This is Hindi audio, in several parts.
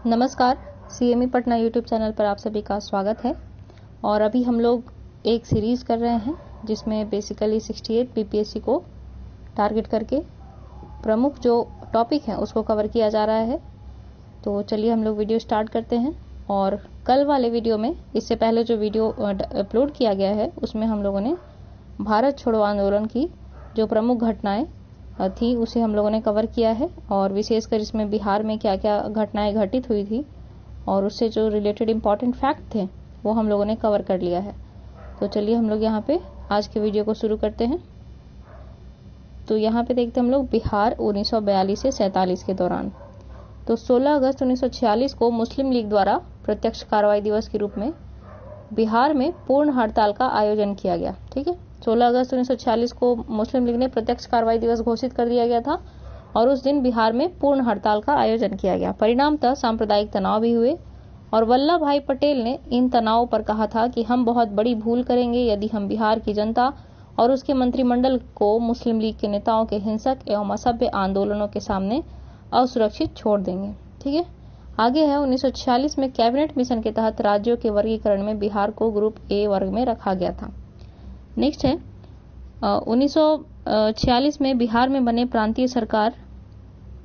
नमस्कार, सीएमई पटना यूट्यूब चैनल पर आप सभी का स्वागत है। और अभी हम लोग एक सीरीज़ कर रहे हैं जिसमें बेसिकली 68 बीपीएससी को टारगेट करके प्रमुख जो टॉपिक हैं उसको कवर किया जा रहा है। तो चलिए हम लोग वीडियो स्टार्ट करते हैं। और कल वाले वीडियो में, इससे पहले जो वीडियो अपलोड किया गया है उसमें हम लोगों ने भारत छोड़ो आंदोलन की जो प्रमुख घटनाएं थी उसे हम लोगों ने कवर किया है, और विशेषकर इसमें बिहार में क्या क्या घटनाएं घटित हुई थी और उससे जो रिलेटेड इम्पॉर्टेंट फैक्ट थे वो हम लोगों ने कवर कर लिया है। तो चलिए हम लोग यहाँ पे आज के वीडियो को शुरू करते हैं। तो यहाँ पे देखते हैं हम लोग बिहार 1942 से 47 के दौरान। तो 16 अगस्त 1946 को मुस्लिम लीग द्वारा प्रत्यक्ष कार्रवाई दिवस के रूप में बिहार में पूर्ण हड़ताल का आयोजन किया गया। ठीक है, 16 अगस्त 1946 को मुस्लिम लीग ने प्रत्यक्ष कार्रवाई दिवस घोषित कर दिया गया था और उस दिन बिहार में पूर्ण हड़ताल का आयोजन किया गया। परिणामतः सांप्रदायिक तनाव भी हुए और वल्लभ भाई पटेल ने इन तनावों पर कहा था कि हम बहुत बड़ी भूल करेंगे यदि हम बिहार की जनता और उसके मंत्रिमंडल को मुस्लिम लीग के नेताओं के हिंसक एवं असभ्य आंदोलनों के सामने असुरक्षित छोड़ देंगे। ठीक है, आगे है 1946 में कैबिनेट मिशन के तहत राज्यों के वर्गीकरण में बिहार को ग्रुप ए वर्ग में रखा गया था। नेक्स्ट है 1946 में बिहार में बने प्रांतीय सरकार।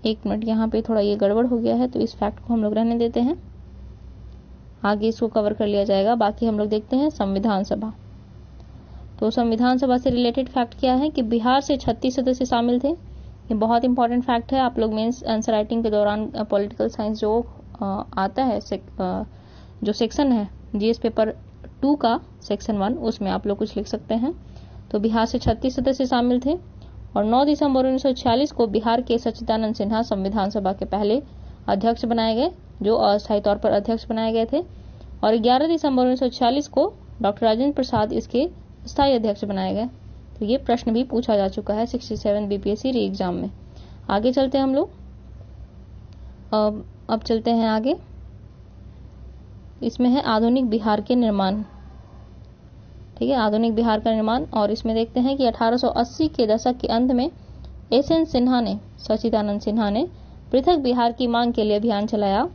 एक मिनट, यहाँ पे थोड़ा ये गड़बड़ हो गया है तो इस फैक्ट को हम लोग रहने देते हैं, आगे इसको कवर कर लिया जाएगा। बाकी हम लोग देखते हैं संविधान सभा। तो संविधान सभा से रिलेटेड फैक्ट क्या है कि बिहार से 36 सदस्य शामिल थे। ये बहुत इंपॉर्टेंट फैक्ट है। आप लोग मेंस आंसर राइटिंग के दौरान पॉलिटिकल साइंस जो आता है जो सेक्शन है जीएस पेपर 2 का सेक्शन 1, उसमें आप लोग कुछ लिख सकते हैं। तो बिहार से 36 सदस्य शामिल थे और 9 दिसंबर 1946 को बिहार के सच्चिदानंद सिन्हा संविधान सभा के पहले अध्यक्ष बनाए गए, जो अस्थायी तौर पर अध्यक्ष बनाए गए थे। और 11 दिसंबर 1946 को डॉक्टर राजेंद्र प्रसाद इसके स्थायी अध्यक्ष बनाए गए। तो ये प्रश्न भी पूछा जा चुका है 67 बीपीएससी री एग्जाम में। आगे चलते हैं हम लोग। अब चलते हैं आगे। इसमें है आधुनिक बिहार के निर्माण। ठीक है, आधुनिक बिहार का निर्माण। और इसमें देखते हैं कि 1880 के दशक के अंत में एसएन सिन्हा ने, सच्चिदानंद सिन्हा ने पृथक बिहार की मांग के लिए अभियान चलाया,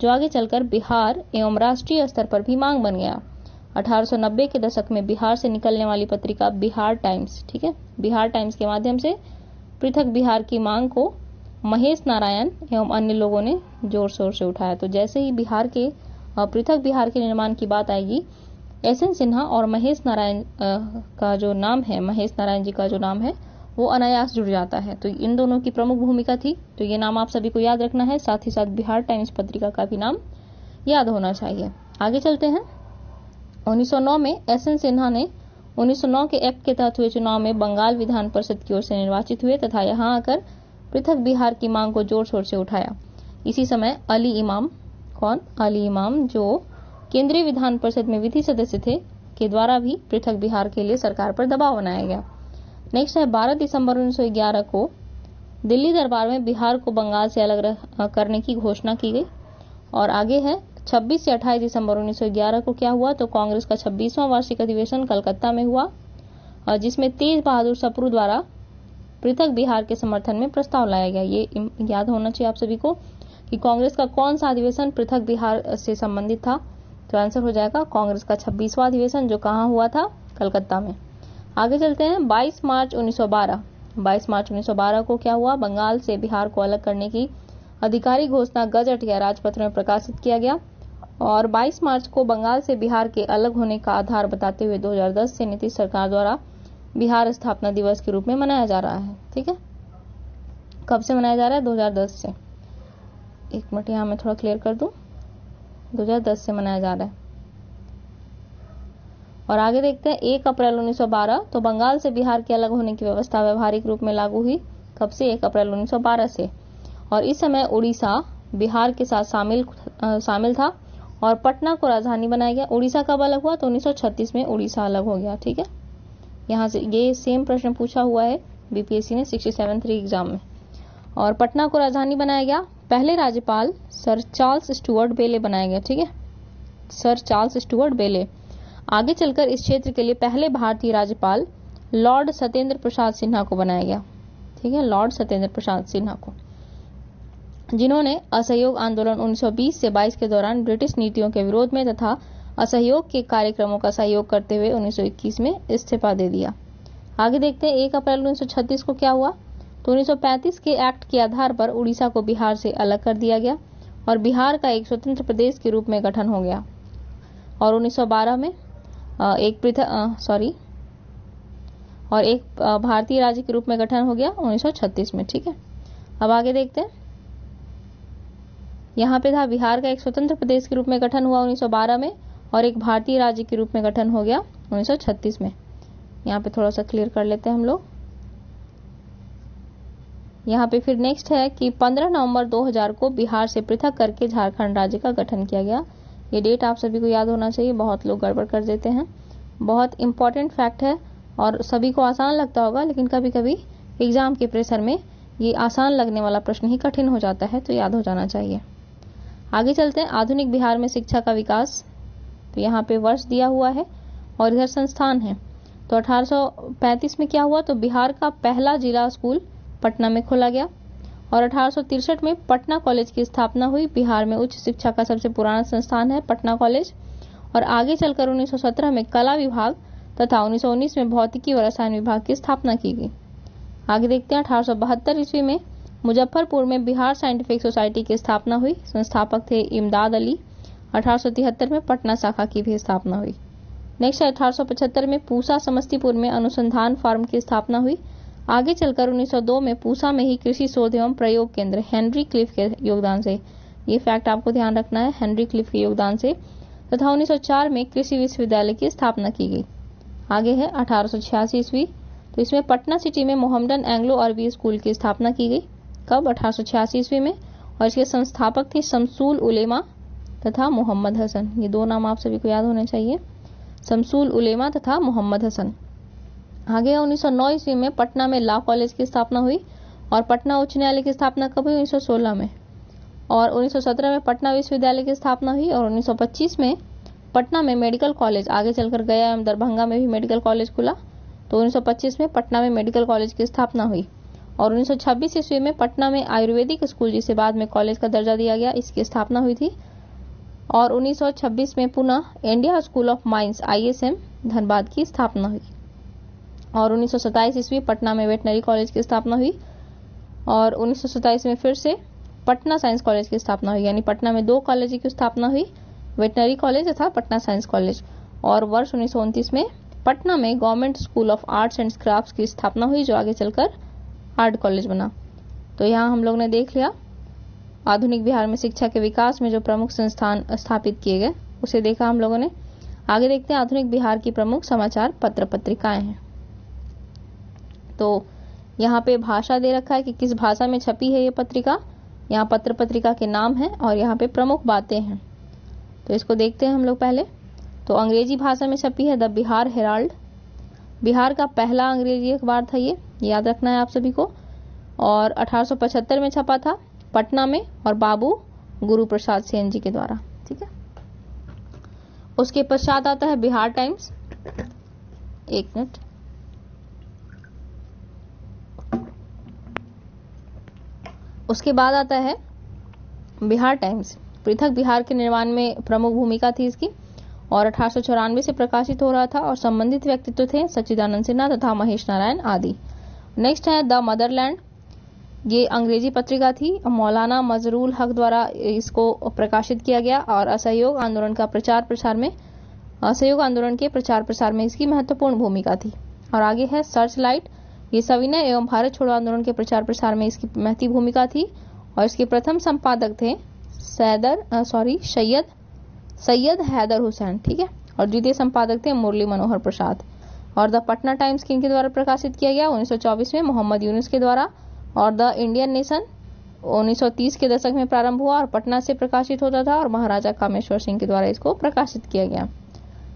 जो आगे चलकर बिहार एवं राष्ट्रीय स्तर पर भी मांग बन गया। 1890 के दशक में बिहार से निकलने वाली पत्रिका बिहार टाइम्स, ठीक है, बिहार टाइम्स के माध्यम से पृथक बिहार की मांग को महेश नारायण एवं अन्य लोगों ने जोर शोर से उठाया। तो जैसे ही बिहार के पृथक बिहार के निर्माण की बात आएगी, एसएन सिन्हा और महेश नारायण का जो नाम है, महेश नारायण जी का जो नाम है वो अनायास जुड़ जाता है। तो इन दोनों की प्रमुख भूमिका थी। तो ये नाम आप सभी को याद रखना है, साथ ही साथ बिहार टाइम्स पत्रिका का भी नाम याद होना चाहिए। आगे चलते हैं। 1909 में एसएन सिन्हा ने 1909 के एक्ट के तहत हुए चुनाव में बंगाल विधान परिषद की ओर से निर्वाचित हुए तथा यहाँ आकर पृथक बिहार की मांग को जोर शोर से उठाया। इसी समय अली इमाम, कौन? अली इमाम, जो केंद्रीय विधान परिषद में विधि सदस्य थे, के द्वारा भी पृथक बिहार के लिए सरकार पर दबाव बनाया गया। नेक्स्ट है 12 दिसंबर 1911 को दिल्ली दरबार में बिहार को बंगाल से अलग करने की घोषणा की गई। और आगे है 26 से 28 दिसंबर 1911 को क्या हुआ, तो कांग्रेस का 26वां वार्षिक अधिवेशन कलकत्ता में हुआ, जिसमें तेज बहादुर सप्रू द्वारा पृथक बिहार के समर्थन में प्रस्ताव लाया गया। ये याद होना चाहिए आप सभी को कि कांग्रेस का कौन सा अधिवेशन पृथक बिहार से संबंधित था। तो आंसर हो जाएगा कांग्रेस का 26वां अधिवेशन, जो कहाँ हुआ था? कलकत्ता में। आगे चलते हैं। 22 मार्च 1912 को क्या हुआ? बंगाल से बिहार को अलग करने की आधिकारिक घोषणा गजट या राजपत्र में प्रकाशित किया गया। और 22 मार्च को बंगाल से बिहार के अलग होने का आधार बताते हुए 2010 से नीतीश सरकार द्वारा बिहार स्थापना दिवस के रूप में मनाया जा रहा है। ठीक है, कब से मनाया जा रहा है? 2010 से। एक मिनट यहाँ मैं थोड़ा क्लियर कर दूं, 2010 से मनाया जा रहा है। और आगे देखते हैं 1 अप्रैल 1912, तो बंगाल से बिहार के अलग होने की व्यवस्था व्यवहारिक रूप में लागू हुई। कब से? 1 अप्रैल 1912 से। और इस समय उड़ीसा बिहार के साथ शामिल था और पटना को राजधानी बनाया गया। उड़ीसा कब अलग हुआ? तो 1936 में उड़ीसा अलग हो गया। ठीक है, यहाँ से ये सेम प्रश्न पूछा हुआ है बीपीएससी ने 67 3 एग्जाम में। और पटना को राजधानी बनाया गया। पहले राज्यपाल सर चार्ल्स स्टुअर्ट बेले बनाया गया। ठीक है, सर चार्ल्स स्टुअर्ट बेले। आगे चलकर इस क्षेत्र के लिए पहले भारतीय राज्यपाल लॉर्ड सत्येंद्र प्रसाद सिन्हा को बनाया गया। ठीक है, लॉर्ड सत्येंद्र प्रसाद सिन्हा को। जिन्होंने असहयोग आंदोलन 1920 से 22 के दौरान ब्रिटिश नीतियों के विरोध में तथा असहयोग के कार्यक्रमों का सहयोग करते हुए 1921 में इस्तीफा दे दिया। आगे देखते हैं 1 अप्रैल 1936 को क्या हुआ। तो 1935 के एक्ट के आधार पर उड़ीसा को बिहार से अलग कर दिया गया और बिहार का एक स्वतंत्र प्रदेश के रूप में गठन हो गया और 1912 में एक भारतीय राज्य के रूप में गठन हो गया 1936 में। ठीक है, अब आगे देखते हैं। यहाँ पे था बिहार का एक स्वतंत्र प्रदेश के रूप में गठन हुआ 1912 में और एक भारतीय राज्य के रूप में गठन हो गया 1936 में। यहाँ पे थोड़ा सा क्लियर कर लेते हैं हम लोग। यहाँ पे फिर नेक्स्ट है कि 15 नवंबर 2000 को बिहार से पृथक करके झारखंड राज्य का गठन किया गया। ये डेट आप सभी को याद होना चाहिए, बहुत लोग गड़बड़ कर देते हैं। बहुत इंपॉर्टेंट फैक्ट है और सभी को आसान लगता होगा, लेकिन कभी कभी एग्जाम के प्रेशर में ये आसान लगने वाला प्रश्न ही कठिन हो जाता है, तो याद हो जाना चाहिए। आगे चलते हैं। आधुनिक बिहार में शिक्षा का विकास, तो यहाँ पे वर्ष दिया हुआ है और इधर संस्थान है। तो 1835 में क्या हुआ, तो बिहार का पहला जिला स्कूल पटना में खोला गया और 1863 में पटना कॉलेज की स्थापना हुई। बिहार में उच्च शिक्षा का सबसे पुराना संस्थान है पटना कॉलेज। और आगे चलकर 1917 में कला विभाग तथा 1919 में भौतिकी व रसायन विभाग की स्थापना की गई। आगे देखते हैं 1872 ईस्वी में मुजफ्फरपुर में बिहार साइंटिफिक सोसाइटी की स्थापना हुई। संस्थापक थे इमदाद अली। 1873 में पटना शाखा की भी स्थापना हुई। नेक्स्ट 1875 में पूसा समस्तीपुर में अनुसंधान फार्म की स्थापना हुई। आगे चलकर 1902 में पूसा में ही कृषि शोध एवं प्रयोग केंद्र हेनरी क्लिफ के योगदान से, ये फैक्ट आपको ध्यान रखना है, हेनरी क्लिफ के योगदान से, तथा 1904 में कृषि विश्वविद्यालय की स्थापना की गई। आगे है 1886 ईस्वी, तो इसमें पटना सिटी में मोहम्मदन एंग्लो अरबी स्कूल की स्थापना की गई। कब, 1886 ईस्वी में। और इसके संस्थापक थे शमसूल उलेमा तथा मोहम्मद हसन। ये दो नाम आप सभी को याद होने चाहिए, शमसूल उलेमा तथा मोहम्मद हसन। आगे 1909 ईस्वी में पटना में लॉ कॉलेज की स्थापना हुई और पटना उच्च न्यायालय की स्थापना कब हुई, 1916 में। और 1917 में पटना विश्वविद्यालय की स्थापना हुई और 1925 में पटना में मेडिकल कॉलेज, आगे चलकर गया एवं दरभंगा में भी मेडिकल कॉलेज खुला, तो 1925 में पटना में मेडिकल कॉलेज की स्थापना हुई। और 1926 ईस्वी में पटना में आयुर्वेदिक स्कूल, जिसे बाद में कॉलेज का दर्जा दिया गया, इसकी स्थापना हुई थी। और 1926 में पुनः India school of mines ISM Dhanbad की स्थापना हुई। और 1927 ईस्वी पटना में वेटनरी कॉलेज की स्थापना हुई और 1927 में फिर से पटना साइंस कॉलेज की स्थापना हुई। यानी पटना में 2 कॉलेज की स्थापना हुई, वेटनरी कॉलेज तथा पटना साइंस कॉलेज। और वर्ष 1929 में पटना में government school of arts and crafts की स्थापना हुई, जो आगे चलकर आर्ट कॉलेज बना। तो यहाँ हम लोग ने देख लिया आधुनिक बिहार में शिक्षा के विकास में जो प्रमुख संस्थान स्थापित किए गए, उसे देखा हम लोगों ने। आगे देखते हैं आधुनिक बिहार की प्रमुख समाचार पत्र पत्रिकाएं हैं। तो यहाँ पे भाषा दे रखा है कि किस भाषा में छपी है ये पत्रिका, यहाँ पत्र पत्रिका के नाम है और यहाँ पे प्रमुख बातें हैं। तो इसको देखते हैं हम लोग पहले। तो अंग्रेजी भाषा में छपी है द बिहार हेराल्ड। बिहार का पहला अंग्रेजी अखबार था ये, याद रखना है आप सभी को। और 1875 में छपा था पटना में और बाबू गुरु प्रसाद सेन जी के द्वारा। ठीक है, उसके पश्चात आता है बिहार टाइम्स। एक मिनट, उसके बाद आता है बिहार टाइम्स। पृथक बिहार के निर्माण में प्रमुख भूमिका थी इसकी और 1894 से प्रकाशित हो रहा था और संबंधित व्यक्तित्व थे सच्चिदानंद सिन्हा तथा महेश नारायण आदि। नेक्स्ट है द मदरलैंड। ये अंग्रेजी पत्रिका थी, मौलाना मजरूल हक द्वारा इसको प्रकाशित किया गया और असहयोग आंदोलन के प्रचार प्रसार में इसकी महत्वपूर्ण भूमिका थी। और आगे है सर्च लाइट। ये सविनय एवं भारत छोड़ो आंदोलन के प्रचार प्रसार में इसकी महती भूमिका थी और इसके प्रथम संपादक थे सैयद हैदर हुसैन। ठीक है, और द्वितीय संपादक थे मुरली मनोहर प्रसाद। और द पटना टाइम्स किन के द्वारा प्रकाशित किया गया, 1924 में मोहम्मद यूनुस के द्वारा। और द इंडियन नेशन 1930 के दशक में प्रारंभ हुआ और पटना से प्रकाशित होता था और महाराजा कामेश्वर सिंह के द्वारा इसको प्रकाशित किया गया।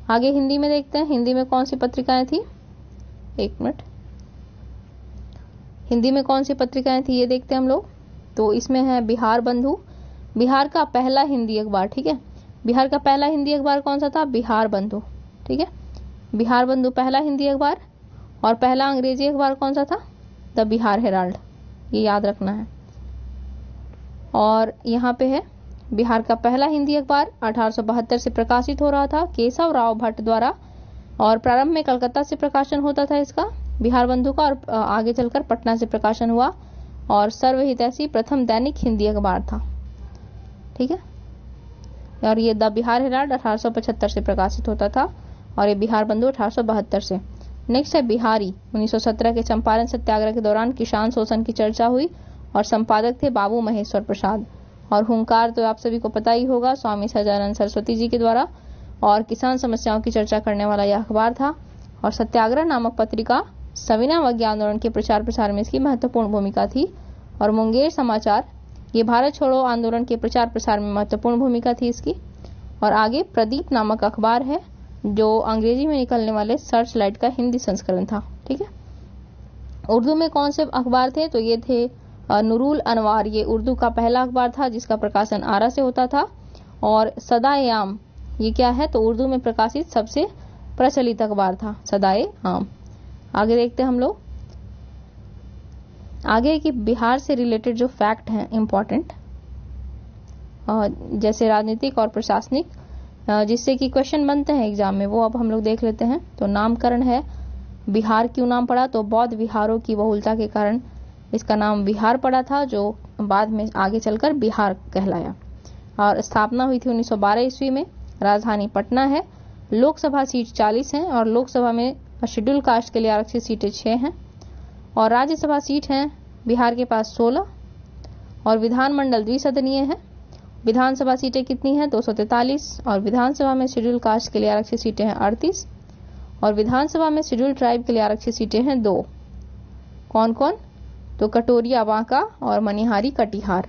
आगे हिंदी में देखते हैं, हिंदी में कौन सी पत्रिकाएं थी। एक मिनट, हिंदी में कौन सी पत्रिकाएं थी ये देखते हैं हम लोग। तो इसमें है बिहार बंधु, बिहार का पहला हिंदी अखबार। ठीक है, बिहार का पहला हिंदी अखबार कौन सा था, बिहार बंधु। ठीक है, बिहार बंधु पहला हिंदी अखबार। और पहला अंग्रेजी अखबार कौन सा था, द बिहार हेराल्ड। ये याद रखना है। और यहाँ पे है बिहार का पहला हिंदी अखबार 1872 से प्रकाशित हो रहा था केशव राव भट्ट द्वारा, और प्रारंभ में कलकत्ता से प्रकाशन होता था इसका बिहार बंधु का, और आगे चलकर पटना से प्रकाशन हुआ और सर्वहितैषी प्रथम दैनिक हिंदी अखबार था। ठीक है, और ये द बिहार हेराल्ड 1875 से प्रकाशित होता था और ये बिहार बंधु 1872 से। नेक्स्ट है बिहारी। 1917 के चंपारण सत्याग्रह के दौरान किसान शोषण की चर्चा हुई और संपादक थे बाबू महेश्वर प्रसाद। और हुंकार तो आप सभी को पता ही होगा, स्वामी सच्चिदानंद सरस्वती जी के द्वारा, और किसान समस्याओं की चर्चा करने वाला यह अखबार था। और सत्याग्रह नामक पत्रिका सविनावज्ञा आंदोलन के प्रचार प्रसार में इसकी महत्वपूर्ण भूमिका थी। और मुंगेर समाचार, ये भारत छोड़ो आंदोलन के प्रचार प्रसार में महत्वपूर्ण भूमिका थी इसकी। और आगे प्रदीप नामक अखबार है जो अंग्रेजी में निकलने वाले सर्च लाइट का हिंदी संस्करण था। ठीक है, उर्दू में कौन से अखबार थे, तो ये थे नुरुल अनवार, ये उर्दू का पहला अखबार था जिसका प्रकाशन आरा से होता था। और सदाए आम, ये क्या है, तो उर्दू में प्रकाशित सबसे प्रचलित अखबार था सदाए आम। आगे देखते हैं हम लोग आगे कि बिहार से रिलेटेड जो फैक्ट हैं इंपॉर्टेंट, जैसे राजनीतिक और प्रशासनिक, जिससे कि क्वेश्चन बनते हैं एग्जाम में, वो अब हम लोग देख लेते हैं। तो नामकरण है, बिहार क्यों नाम पड़ा, तो बौद्ध विहारों की बहुलता के कारण इसका नाम बिहार पड़ा था, जो बाद में आगे चलकर बिहार कहलाया। और स्थापना हुई थी 1912 ईस्वी में। राजधानी पटना है। लोकसभा सीट 40 हैं और लोकसभा में शेड्यूल कास्ट के लिए आरक्षित सीटें 6 हैं। और राज्यसभा सीट हैं बिहार के पास 16। और विधानमंडल द्विसदनीय है। विधानसभा सीटें कितनी हैं, 243। और विधानसभा में शेड्यूल कास्ट के लिए आरक्षित सीटें हैं 38। और विधानसभा में शेड्यूल ट्राइब के लिए आरक्षित सीटें हैं 2। कौन कौन, तो कटोरिया बांका और मनिहारी कटिहार।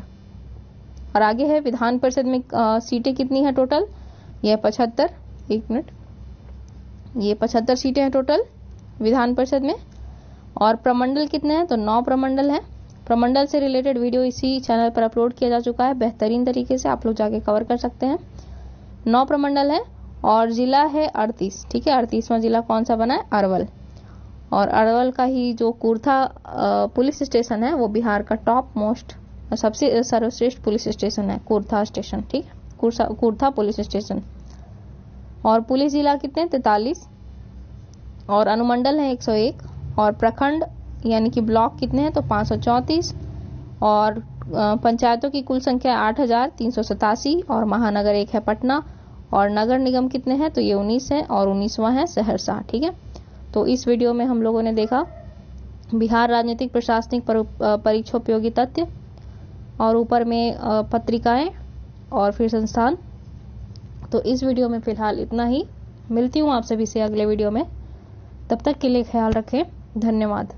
और आगे है विधान परिषद में सीटें कितनी हैं टोटल, यह 75, एक मिनट, ये 75 सीटें हैं टोटल विधान परिषद में। और प्रमंडल कितने हैं, तो 9 प्रमंडल हैं। प्रमंडल से रिलेटेड वीडियो इसी चैनल पर अपलोड किया जा चुका है बेहतरीन तरीके से, आप लोग जाके कवर कर सकते हैं। 9 प्रमंडल है और जिला है 38। ठीक है, 38वां जिला कौन सा बना है, अरवल। और अरवल का ही जो कुर्था पुलिस स्टेशन है वो बिहार का टॉप मोस्ट सबसे सर्वश्रेष्ठ पुलिस स्टेशन है, कुर्था स्टेशन। ठीक है, कुर्था पुलिस स्टेशन। और पुलिस जिला कितने, 43। और अनुमंडल है 101। और प्रखंड यानी कि ब्लॉक कितने हैं, तो 534। और पंचायतों की कुल संख्या 8387। और महानगर एक है पटना। और नगर निगम कितने हैं, तो ये 19 है और 19वां है सहरसा। ठीक है, तो इस वीडियो में हम लोगों ने देखा बिहार राजनीतिक प्रशासनिक परीक्षोपयोगी तथ्य, और ऊपर में पत्रिकाएं और फिर संस्थान। तो इस वीडियो में फिलहाल इतना ही, मिलती हूँ आप सभी से अगले वीडियो में, तब तक के लिए ख्याल रखें, धन्यवाद।